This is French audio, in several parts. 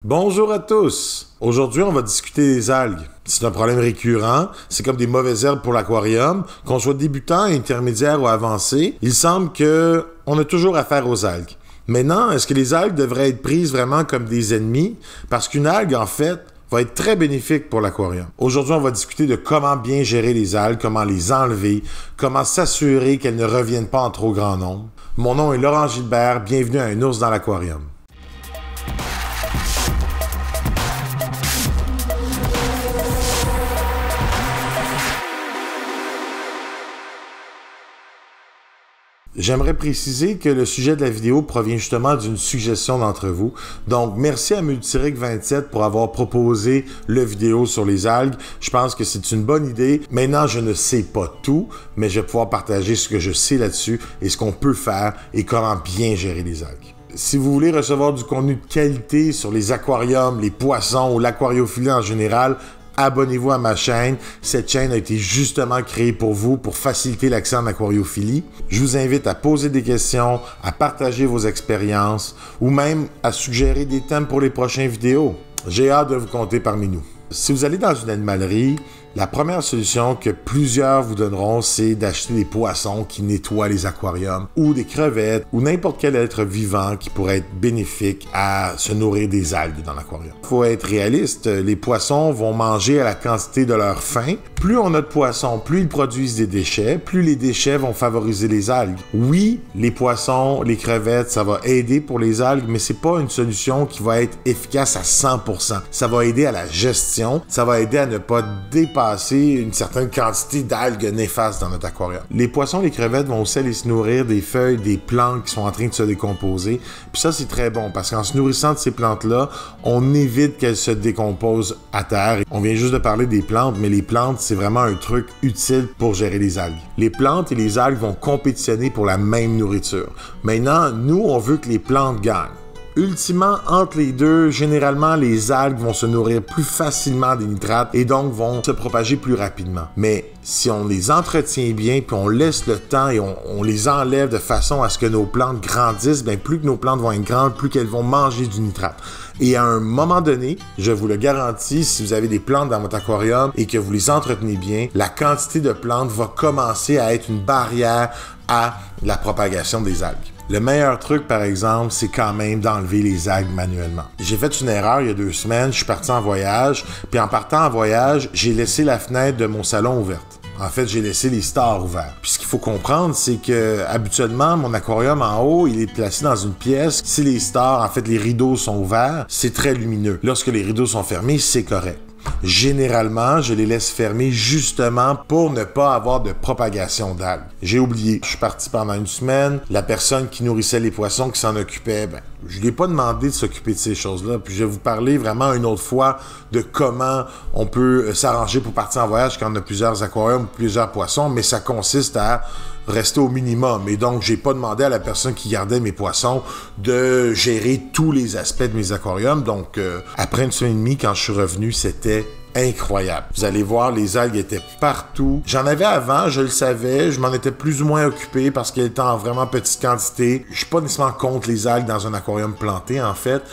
Bonjour à tous! Aujourd'hui, on va discuter des algues. C'est un problème récurrent, c'est comme des mauvaises herbes pour l'aquarium. Qu'on soit débutant, intermédiaire ou avancé, il semble qu'on a toujours affaire aux algues. Maintenant, est-ce que les algues devraient être prises vraiment comme des ennemis? Parce qu'une algue, en fait, va être très bénéfique pour l'aquarium. Aujourd'hui, on va discuter de comment bien gérer les algues, comment les enlever, comment s'assurer qu'elles ne reviennent pas en trop grand nombre. Mon nom est Laurent Gilbert, bienvenue à Un ours dans l'aquarium. J'aimerais préciser que le sujet de la vidéo provient justement d'une suggestion d'entre vous. Donc, merci à Multiric27 pour avoir proposé le vidéo sur les algues. Je pense que c'est une bonne idée. Maintenant, je ne sais pas tout, mais je vais pouvoir partager ce que je sais là-dessus et ce qu'on peut faire et comment bien gérer les algues. Si vous voulez recevoir du contenu de qualité sur les aquariums, les poissons ou l'aquariophilie en général, abonnez-vous à ma chaîne. Cette chaîne a été justement créée pour vous, pour faciliter l'accès en aquariophilie. Je vous invite à poser des questions, à partager vos expériences ou même à suggérer des thèmes pour les prochaines vidéos. J'ai hâte de vous compter parmi nous. Si vous allez dans une animalerie, la première solution que plusieurs vous donneront, c'est d'acheter des poissons qui nettoient les aquariums ou des crevettes ou n'importe quel être vivant qui pourrait être bénéfique à se nourrir des algues dans l'aquarium. Il faut être réaliste, les poissons vont manger à la quantité de leur faim. Plus on a de poissons, plus ils produisent des déchets, plus les déchets vont favoriser les algues. Oui, les poissons, les crevettes, ça va aider pour les algues, mais c'est pas une solution qui va être efficace à 100%. Ça va aider à la gestion, ça va aider à ne pas dépasser une certaine quantité d'algues néfastes dans notre aquarium. Les poissons, les crevettes vont aussi aller se nourrir des feuilles, des plantes qui sont en train de se décomposer. Puis ça, c'est très bon parce qu'en se nourrissant de ces plantes-là, on évite qu'elles se décomposent à terre. On vient juste de parler des plantes, mais les plantes, c'est vraiment un truc utile pour gérer les algues. Les plantes et les algues vont compétitionner pour la même nourriture. Maintenant, nous, on veut que les plantes gagnent. Ultimement, entre les deux, généralement, les algues vont se nourrir plus facilement des nitrates et donc vont se propager plus rapidement. Mais si on les entretient bien, puis on laisse le temps et on les enlève de façon à ce que nos plantes grandissent, bien plus que nos plantes vont être grandes, plus qu'elles vont manger du nitrate. Et à un moment donné, je vous le garantis, si vous avez des plantes dans votre aquarium et que vous les entretenez bien, la quantité de plantes va commencer à être une barrière à la propagation des algues. Le meilleur truc, par exemple, c'est quand même d'enlever les algues manuellement. J'ai fait une erreur il y a 2 semaines, je suis parti en voyage, puis en partant en voyage, j'ai laissé la fenêtre de mon salon ouverte. En fait, j'ai laissé les stores ouverts. Puis ce qu'il faut comprendre, c'est que habituellement, mon aquarium en haut, il est placé dans une pièce. Si les stores, en fait, les rideaux sont ouverts, c'est très lumineux. Lorsque les rideaux sont fermés, c'est correct. Généralement, je les laisse fermer justement pour ne pas avoir de propagation d'algues. J'ai oublié. Je suis parti pendant 1 semaine. La personne qui nourrissait les poissons, qui s'en occupait, je lui ai pas demandé de s'occuper de ces choses-là. Puis je vais vous parler vraiment une autre fois de comment on peut s'arranger pour partir en voyage quand on a plusieurs aquariums, plusieurs poissons, mais ça consiste à rester au minimum. Et donc, j'ai pas demandé à la personne qui gardait mes poissons de gérer tous les aspects de mes aquariums. Donc, après 1 semaine et demie, quand je suis revenu, c'était incroyable. Vous allez voir, les algues étaient partout. J'en avais avant, je le savais, je m'en étais plus ou moins occupé parce qu'elles étaient en vraiment petite quantité. Je suis pas nécessairement contre les algues dans un aquarium planté, en fait.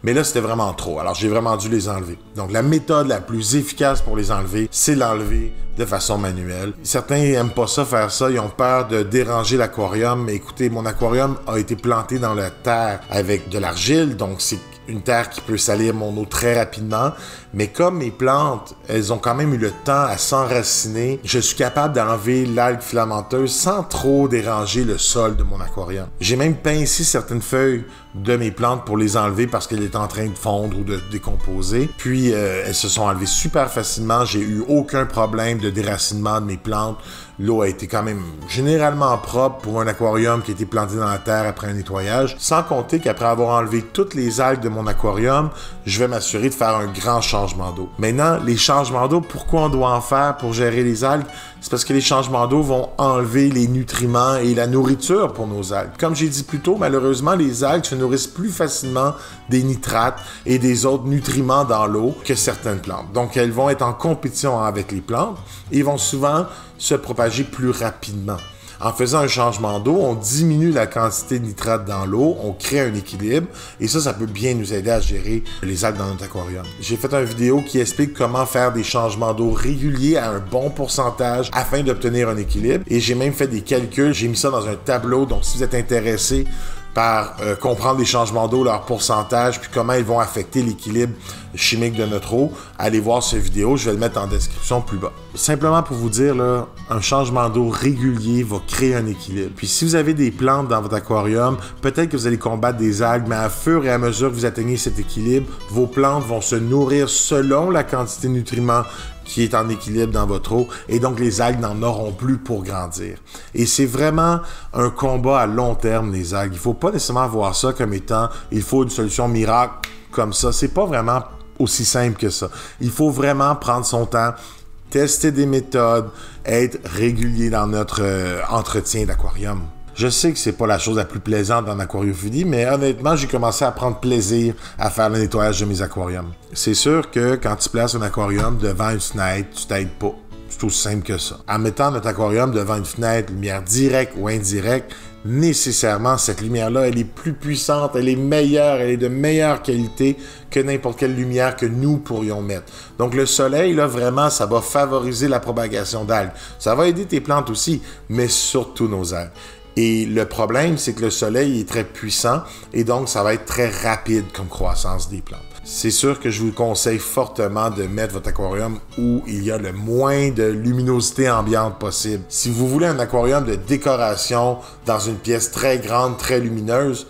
Mais là, c'était vraiment trop. Alors, j'ai vraiment dû les enlever. Donc, la méthode la plus efficace pour les enlever, c'est l'enlever de façon manuelle. Certains n'aiment pas ça, faire ça. Ils ont peur de déranger l'aquarium. Mais écoutez, mon aquarium a été planté dans la terre avec de l'argile. Donc, c'est une terre qui peut salir mon eau très rapidement. Mais comme mes plantes, elles ont quand même eu le temps à s'enraciner, je suis capable d'enlever l'algue filamenteuse sans trop déranger le sol de mon aquarium. J'ai même pincé certaines feuilles de mes plantes pour les enlever parce qu'elles étaient en train de fondre ou de décomposer. Puis, elles se sont enlevées super facilement. J'ai eu aucun problème de déracinement de mes plantes. L'eau a été quand même généralement propre pour un aquarium qui a été planté dans la terre après un nettoyage. Sans compter qu'après avoir enlevé toutes les algues de mon aquarium, je vais m'assurer de faire un grand changement d'eau. Maintenant, les changements d'eau, pourquoi on doit en faire pour gérer les algues? C'est parce que les changements d'eau vont enlever les nutriments et la nourriture pour nos algues. Comme j'ai dit plus tôt, malheureusement, les algues se nourrissent plus facilement des nitrates et des autres nutriments dans l'eau que certaines plantes. Donc, elles vont être en compétition avec les plantes et vont souvent se propager plus rapidement. En faisant un changement d'eau, on diminue la quantité de nitrate dans l'eau, on crée un équilibre et ça peut bien nous aider à gérer les algues dans notre aquarium. J'ai fait une vidéo qui explique comment faire des changements d'eau réguliers à un bon pourcentage afin d'obtenir un équilibre et j'ai même fait des calculs, j'ai mis ça dans un tableau, donc si vous êtes intéressé par comprendre les changements d'eau, leur pourcentage, puis comment ils vont affecter l'équilibre chimique de notre eau, allez voir cette vidéo, je vais le mettre en description plus bas. Simplement pour vous dire, là, un changement d'eau régulier va créer un équilibre. Puis si vous avez des plantes dans votre aquarium, peut-être que vous allez combattre des algues, mais à fur et à mesure que vous atteignez cet équilibre, vos plantes vont se nourrir selon la quantité de nutriments qui est en équilibre dans votre eau, et donc les algues n'en auront plus pour grandir. Et c'est vraiment un combat à long terme, les algues. Il ne faut pas nécessairement voir ça comme étant, il faut une solution miracle comme ça. C'est pas vraiment aussi simple que ça. Il faut vraiment prendre son temps, tester des méthodes, être régulier dans notre entretien d'aquarium. Je sais que c'est pas la chose la plus plaisante dans l'aquariophilie, mais honnêtement, j'ai commencé à prendre plaisir à faire le nettoyage de mes aquariums. C'est sûr que quand tu places un aquarium devant une fenêtre, tu t'aides pas. C'est aussi simple que ça. En mettant notre aquarium devant une fenêtre, lumière directe ou indirecte, nécessairement, cette lumière-là, elle est plus puissante, elle est meilleure, elle est de meilleure qualité que n'importe quelle lumière que nous pourrions mettre. Donc, le soleil, là, vraiment, ça va favoriser la propagation d'algues. Ça va aider tes plantes aussi, mais surtout nos algues. Et le problème, c'est que le soleil est très puissant et donc ça va être très rapide comme croissance des plantes. C'est sûr que je vous conseille fortement de mettre votre aquarium où il y a le moins de luminosité ambiante possible. Si vous voulez un aquarium de décoration dans une pièce très grande, très lumineuse,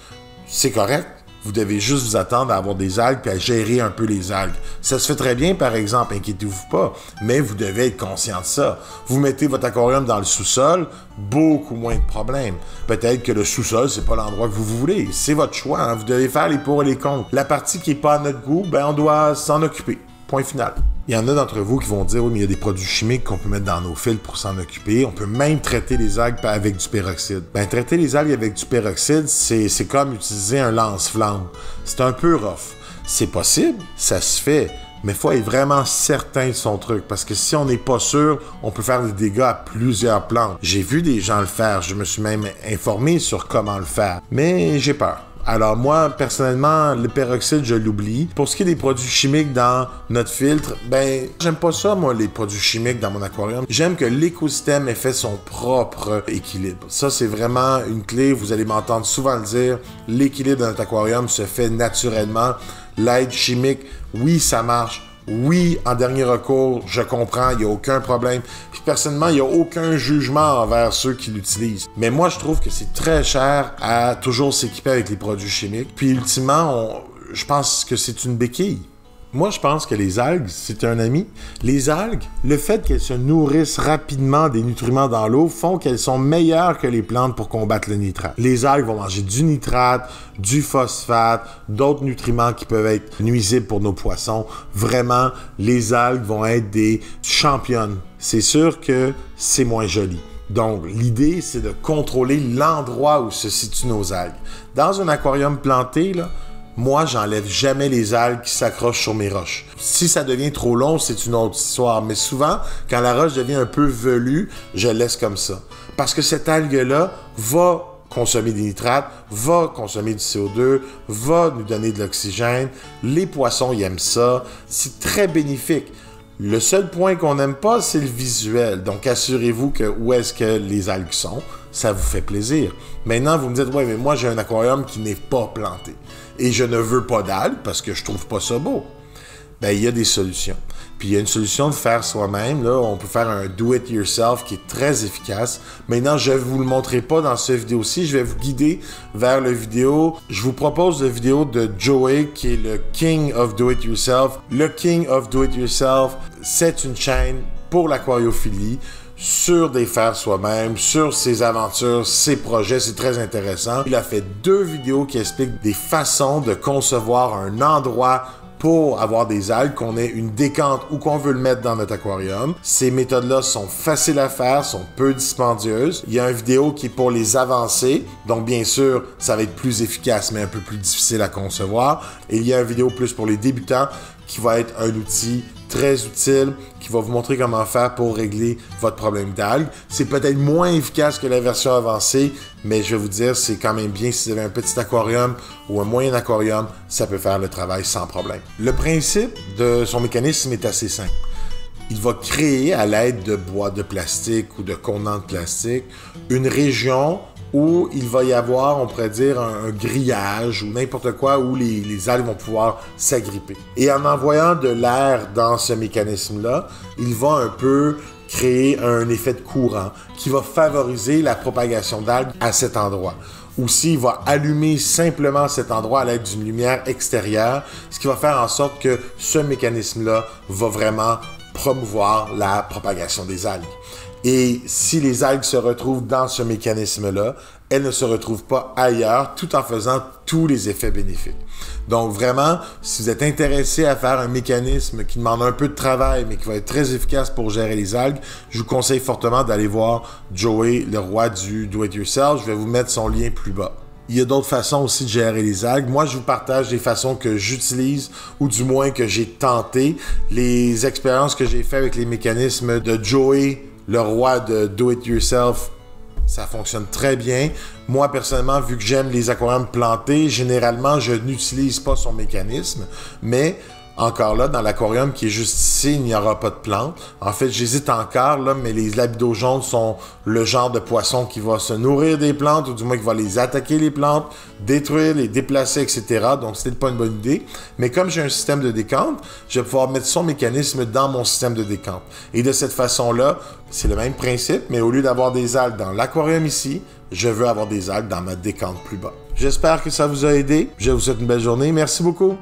c'est correct. Vous devez juste vous attendre à avoir des algues et à gérer un peu les algues. Ça se fait très bien, par exemple, inquiétez-vous pas, mais vous devez être conscient de ça. Vous mettez votre aquarium dans le sous-sol, beaucoup moins de problèmes. Peut-être que le sous-sol, c'est pas l'endroit que vous voulez. C'est votre choix, hein? Vous devez faire les pour et les contre. La partie qui n'est pas à notre goût, on doit s'en occuper. Point final. Il y en a d'entre vous qui vont dire « Oui, mais il y a des produits chimiques qu'on peut mettre dans nos filtres pour s'en occuper. On peut même traiter les algues avec du peroxyde. » Traiter les algues avec du peroxyde, c'est comme utiliser un lance-flamme. C'est un peu rough. C'est possible, ça se fait, mais il faut être vraiment certain de son truc, parce que si on n'est pas sûr, on peut faire des dégâts à plusieurs plantes. J'ai vu des gens le faire, je me suis même informé sur comment le faire, mais j'ai peur. Alors moi, personnellement, le peroxyde, je l'oublie. Pour ce qui est des produits chimiques dans notre filtre, j'aime pas ça, moi, les produits chimiques dans mon aquarium. J'aime que l'écosystème ait fait son propre équilibre. Ça, c'est vraiment une clé. Vous allez m'entendre souvent le dire. L'équilibre de notre aquarium se fait naturellement. L'aide chimique, oui, ça marche. Oui, en dernier recours, je comprends, il n'y a aucun problème. Puis personnellement, il n'y a aucun jugement envers ceux qui l'utilisent. Mais moi, je trouve que c'est très cher à toujours s'équiper avec les produits chimiques. Puis ultimement, je pense que c'est une béquille. Moi, je pense que les algues, c'est un ami. Les algues, le fait qu'elles se nourrissent rapidement des nutriments dans l'eau font qu'elles sont meilleures que les plantes pour combattre le nitrate. Les algues vont manger du nitrate, du phosphate, d'autres nutriments qui peuvent être nuisibles pour nos poissons. Vraiment, les algues vont être des championnes. C'est sûr que c'est moins joli. Donc, l'idée, c'est de contrôler l'endroit où se situent nos algues. Dans un aquarium planté, là, moi, j'enlève jamais les algues qui s'accrochent sur mes roches. Si ça devient trop long, c'est une autre histoire. Mais souvent, quand la roche devient un peu velue, je laisse comme ça. Parce que cette algue-là va consommer des nitrates, va consommer du CO2, va nous donner de l'oxygène. Les poissons, ils aiment ça. C'est très bénéfique. Le seul point qu'on n'aime pas, c'est le visuel. Donc, assurez-vous que où est-ce que les algues sont. Ça vous fait plaisir. Maintenant, vous me dites, ouais, mais moi, j'ai un aquarium qui n'est pas planté. Et je ne veux pas d'algues parce que je trouve pas ça beau. Il y a des solutions. Puis il y a une solution de faire soi-même. Là, on peut faire un do-it-yourself qui est très efficace. Maintenant, je ne vous le montrerai pas dans cette vidéo-ci. Je vais vous guider vers la vidéo. Je vous propose la vidéo de Joey, qui est le King of Do-It-Yourself. Le King of Do-It-Yourself, c'est une chaîne pour l'aquariophilie, sur des faire soi-même, sur ses aventures, ses projets, c'est très intéressant. Il a fait 2 vidéos qui expliquent des façons de concevoir un endroit pour avoir des algues, qu'on ait une décante ou qu'on veut le mettre dans notre aquarium. Ces méthodes-là sont faciles à faire, sont peu dispendieuses. Il y a une vidéo qui est pour les avancés, donc bien sûr, ça va être plus efficace, mais un peu plus difficile à concevoir. Et il y a une vidéo plus pour les débutants, qui va être un outil très utile qui va vous montrer comment faire pour régler votre problème d'algues. C'est peut-être moins efficace que la version avancée, mais je vais vous dire, c'est quand même bien si vous avez un petit aquarium ou un moyen aquarium, ça peut faire le travail sans problème. Le principe de son mécanisme est assez simple. Il va créer à l'aide de boîtes de plastique ou de contenants de plastique une région où il va y avoir, on pourrait dire, un grillage ou n'importe quoi où les algues vont pouvoir s'agripper. Et en envoyant de l'air dans ce mécanisme-là, il va un peu créer un effet de courant qui va favoriser la propagation d'algues à cet endroit. Aussi, il va allumer simplement cet endroit à l'aide d'une lumière extérieure, ce qui va faire en sorte que ce mécanisme-là va vraiment promouvoir la propagation des algues. Et si les algues se retrouvent dans ce mécanisme-là, elles ne se retrouvent pas ailleurs, tout en faisant tous les effets bénéfiques. Donc vraiment, si vous êtes intéressé à faire un mécanisme qui demande un peu de travail, mais qui va être très efficace pour gérer les algues, je vous conseille fortement d'aller voir Joey, le roi du do-it-yourself. Je vais vous mettre son lien plus bas. Il y a d'autres façons aussi de gérer les algues. Moi, je vous partage des façons que j'utilise, ou du moins que j'ai tenté. Les expériences que j'ai faites avec les mécanismes de Joey, le roi de do-it-yourself, ça fonctionne très bien. Moi, personnellement, vu que j'aime les aquariums plantés, généralement, je n'utilise pas son mécanisme, mais encore là, dans l'aquarium qui est juste ici, il n'y aura pas de plantes. En fait, j'hésite encore, là, mais les labidos jaunes sont le genre de poisson qui va se nourrir des plantes, ou du moins qui va les attaquer les plantes, détruire, les déplacer, etc. Donc, c'était pas une bonne idée. Mais comme j'ai un système de décompte, je vais pouvoir mettre son mécanisme dans mon système de décompte. Et de cette façon-là, c'est le même principe, mais au lieu d'avoir des algues dans l'aquarium ici, je veux avoir des algues dans ma décompte plus bas. J'espère que ça vous a aidé. Je vous souhaite une belle journée. Merci beaucoup.